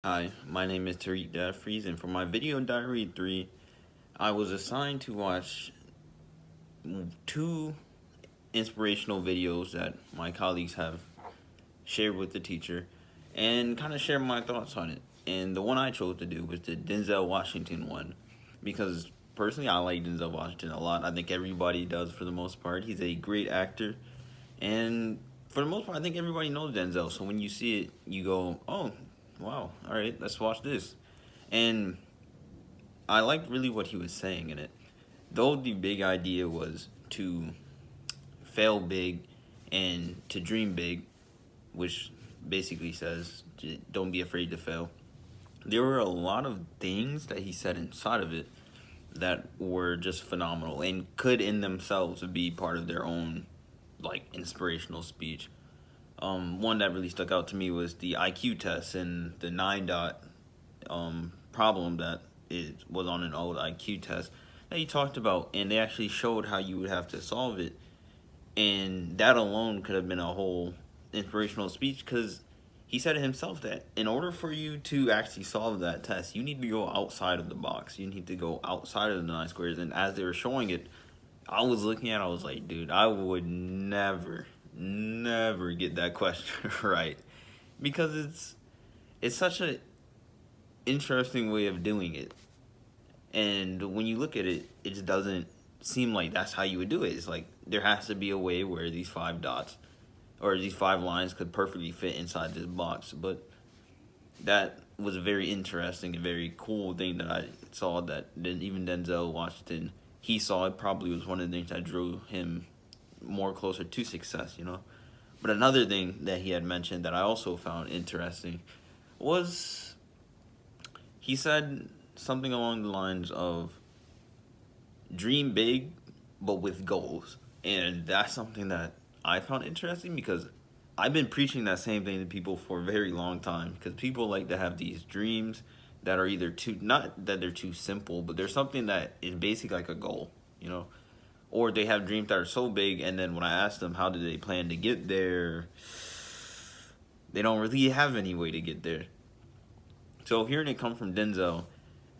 Hi, my name is Tariq Jeffries, and for my video diary 3, I was assigned to watch two inspirational videos that my colleagues have shared with the teacher and kind of share my thoughts on it. And the one I chose to do was the Denzel Washington one because personally I like Denzel Washington a lot. I think everybody does for the most part. He's a great actor, and for the most part, I think everybody knows Denzel. So when you see it, you go, "Oh, wow! All right, let's watch this." And I liked really what he was saying in it. Though the big idea was to fail big and to dream big, which basically says don't be afraid to fail. There were a lot of things that he said inside of it that were just phenomenal and could in themselves be part of their own like inspirational speech. One that really stuck out to me was the IQ test and the nine dot problem that it was on an old IQ test that he talked about, and they actually showed how you would have to solve it, and that alone could have been a whole inspirational speech because he said it himself that in order for you to actually solve that test, you need to go outside of the box. You need to go outside of the nine squares. And as they were showing it, I was looking at it, I was like, dude, I would never get that question right. Because it's such a interesting way of doing it. And when you look at it, it just doesn't seem like that's how you would do it. It's like there has to be a way where these five dots or these five lines could perfectly fit inside this box. But that was a very interesting and very cool thing that I saw that even Denzel Washington, he saw it. Probably was one of the things that drew him more closer to success, you know. But another thing that he had mentioned that I also found interesting was he said something along the lines of dream big but with goals. And that's something that I found interesting because I've been preaching that same thing to people for a very long time because people like to have these dreams that are either too, not that they're too simple, but there's something that is basically like a goal, you know, or they have dreams that are so big, and then when I ask them how do they plan to get there, they don't really have any way to get there. So hearing it come from Denzel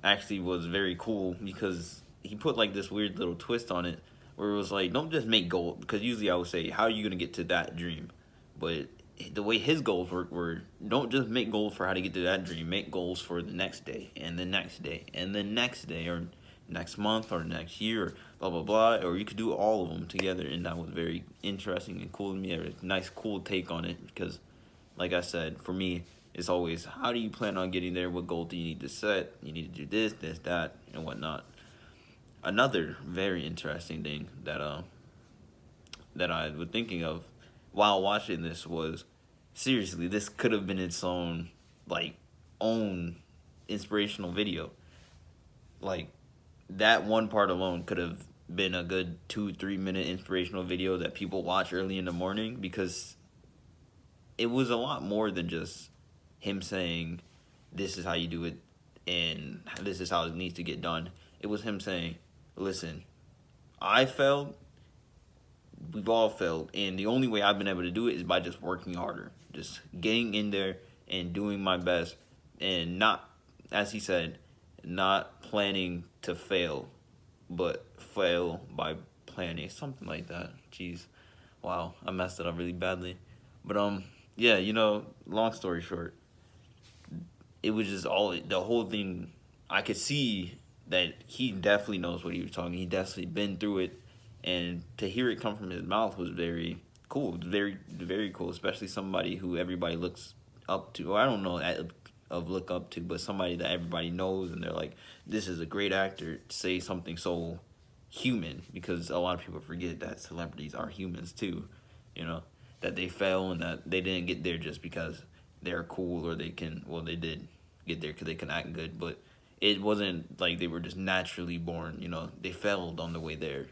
actually was very cool because he put like this weird little twist on it where it was like, don't just make goals, because usually I would say, how are you going to get to that dream? But the way his goals were don't just make goals for how to get to that dream, make goals for the next day and the next day and the next day or next month or next year or blah blah blah, or you could do all of them together. And that was very interesting and cool to me. A nice cool take on it because like I said, for me, it's always how do you plan on getting there? What goal do you need to set? You need to do this, that, and whatnot. Another very interesting thing that I was thinking of while watching this was seriously, this could have been its own like own inspirational video. Like that one part alone could have been a good 2-3 minute inspirational video that people watch early in the morning because it was a lot more than just him saying this is how you do it and this is how it needs to get done. It was him saying, listen, I failed, we've all failed, and the only way I've been able to do it is by just working harder, just getting in there and doing my best, and not, as he said, not planning to fail, but fail by planning, something like that. Jeez, wow, I messed it up really badly. But yeah, you know, long story short, it was just all the whole thing. I could see that he definitely knows what he was talking. He definitely been through it, and to hear it come from his mouth was very cool. Very cool, especially somebody who everybody looks up to. Or I don't know of look up to, but somebody that everybody knows, and they're like, this is a great actor. Say something so human because a lot of people forget that celebrities are humans too. You know that they fail and that they didn't get there just because they're cool or they can. Well, they did get there because they can act good, but it wasn't like they were just naturally born. You know, they failed on the way there.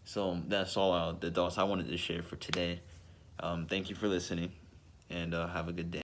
So that's all the thoughts I wanted to share for today. Thank you for listening, and have a good day.